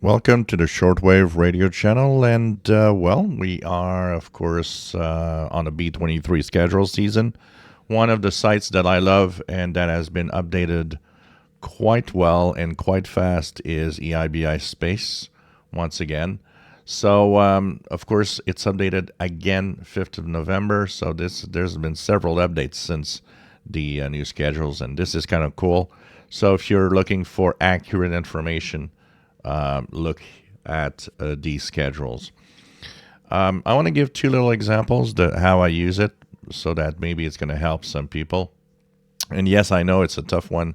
Welcome to the Shortwave radio channel. And, we are, of course, on the B23 schedule season. One of the sites that I love and that has been updated quite well and quite fast is Eibispace once again. So, of course, it's updated again 5th of November. So there's been several updates since the new schedules, and this is kind of cool. So if you're looking for accurate information, look at these schedules. I want to give two little examples that how I use it so that maybe it's going to help some people. And yes, I know it's a tough one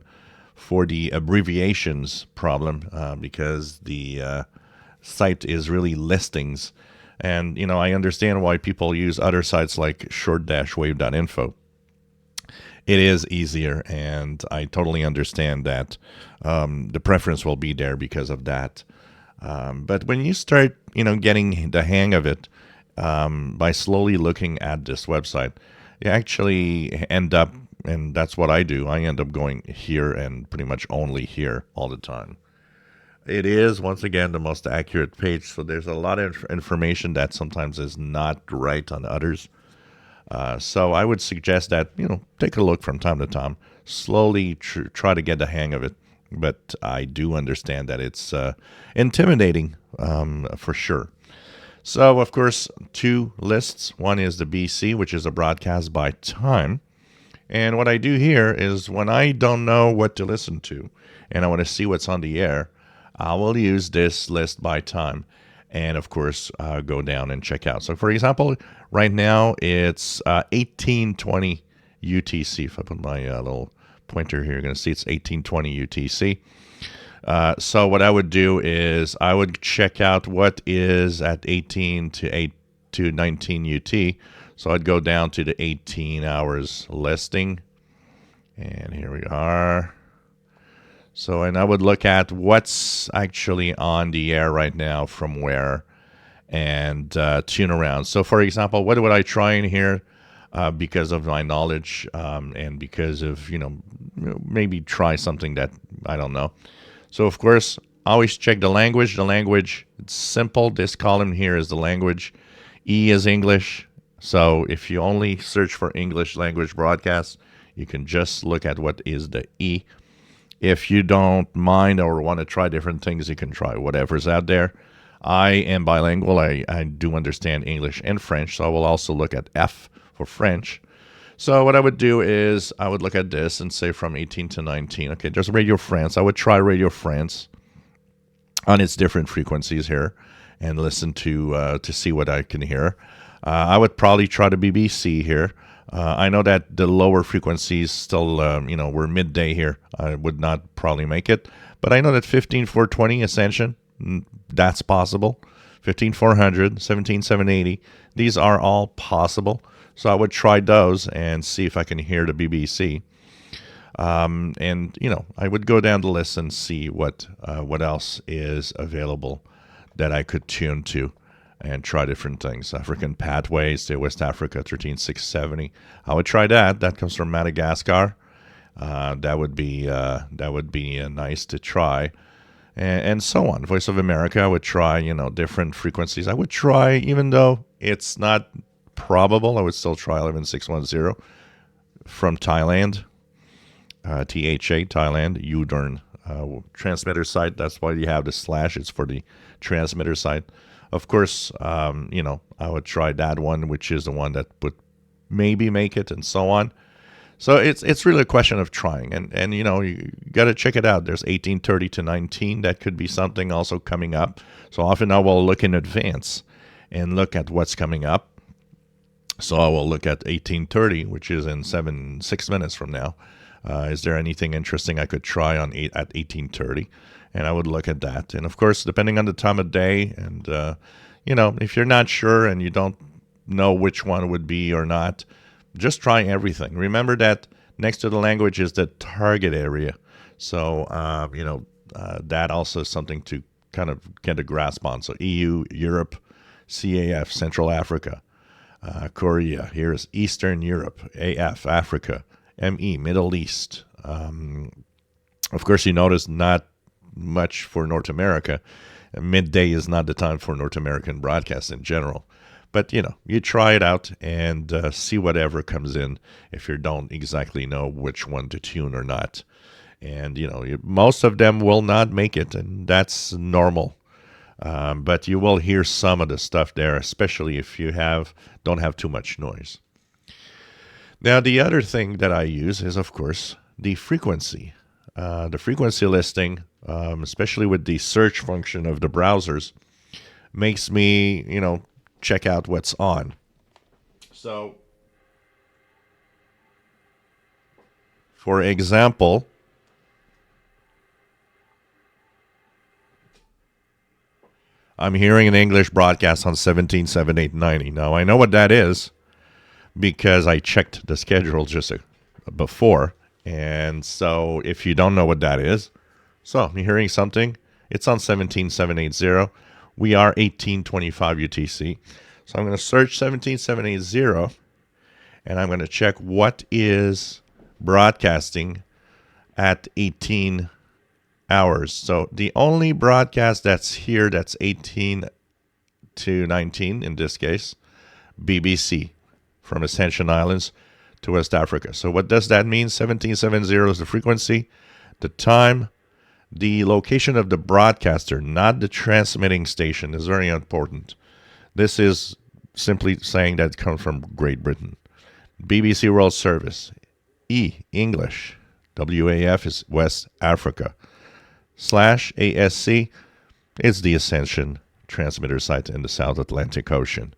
for the abbreviations problem because the site is really listings. And, I understand why people use other sites like short-wave.info. It is easier, and I totally understand that the preference will be there because of that. But when you start, getting the hang of it by slowly looking at this website, you actually end up, and that's what I do. I end up going here and pretty much only here all the time. It is, once again, the most accurate page. So there's a lot of information that sometimes is not right on others. So I would suggest that, take a look from time to time, slowly try to get the hang of it. But I do understand that it's intimidating for sure. So, of course, two lists. One is the BC, which is a broadcast by time. And what I do here is when I don't know what to listen to and I want to see what's on the air, I will use this list by time and, of course, go down and check out. So, for example, right now it's 1820 UTC. If I put my little pointer here, you're going to see it's 1820 UTC. So what I would do is I would check out what is at 18 to 19 UT. So I'd go down to the 18 hours listing. And here we are. So, and I would look at what's actually on the air right now from where and tune around. So, for example, what would I try in here because of my knowledge and because of, maybe try something that I don't know. So, of course, always check the language. The language, it's simple. This column here is the language. E is English. So, if you only search for English language broadcasts, you can just look at what is the E. If you don't mind or want to try different things, you can try whatever's out there. I am bilingual. I do understand English and French, so I will also look at F for French. So what I would do is I would look at this and say from 18 to 19. Okay, there's Radio France. I would try Radio France on its different frequencies here and listen to see what I can hear. I would probably try the BBC here. I know that the lower frequencies still, we're midday here. I would not probably make it. But I know that 15420 Ascension, that's possible. 15400, 17780, these are all possible. So I would try those and see if I can hear the BBC. And, I would go down the list and see what else is available that I could tune to and try different things. African Pathways to West Africa 13670. I would try that. That comes from Madagascar. That would be nice to try, and so on. Voice of America. I would try different frequencies. I would try, even though it's not probable, I would still try 11610 from Thailand. THA Thailand Udern transmitter site. That's why you have the slash. It's for the transmitter site. Of course, I would try that one, which is the one that would maybe make it, and so on. So it's really a question of trying, and you got to check it out. There's 1830 to 19. That could be something also coming up. So often I will look in advance and look at what's coming up. So I will look at 1830, which is in 6 minutes from now. Is there anything interesting I could try at 1830? And I would look at that. And of course, depending on the time of day, and if you're not sure and you don't know which one would be or not, just try everything. Remember that next to the language is the target area. So that also is something to kind of get a grasp on. So EU, Europe, CAF, Central Africa, Korea. Here's Eastern Europe, AF, Africa, ME, Middle East. Of course, you notice not much for North America. Midday is not the time for North American broadcasts in general. But, you try it out and see whatever comes in if you don't exactly know which one to tune or not. And, most of them will not make it, and that's normal. But you will hear some of the stuff there, especially if you don't have too much noise. Now, the other thing that I use is, of course, the frequency. The frequency listing, especially with the search function of the browsers, makes me, check out what's on. So, for example, I'm hearing an English broadcast on 177890. Now, I know what that is because I checked the schedule just before. And so if you don't know what that is, so you're hearing something, it's on 17780. We are 1825 UTC. So I'm going to search 17780 and I'm going to check what is broadcasting at 18 hours. So the only broadcast that's here that's 18 to 19 in this case, BBC from Ascension Islands to West Africa. So what does that mean? 1770 is the frequency, the time, the location of the broadcaster, not the transmitting station, is very important. This is simply saying that it comes from Great Britain. BBC World Service, English, WAF is West Africa. /ASC is the Ascension transmitter site in the South Atlantic Ocean.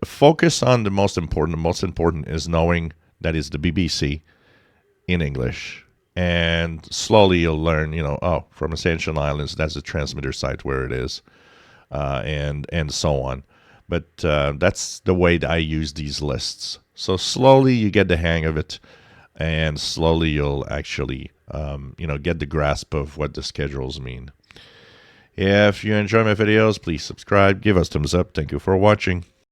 Focus on the most important. The most important is knowing that is the BBC in English. And slowly you'll learn, from Ascension Islands, that's the transmitter site where it is, and so on. But that's the way that I use these lists. So slowly you get the hang of it, and slowly you'll actually, get the grasp of what the schedules mean. If you enjoy my videos, please subscribe, give us thumbs up. Thank you for watching.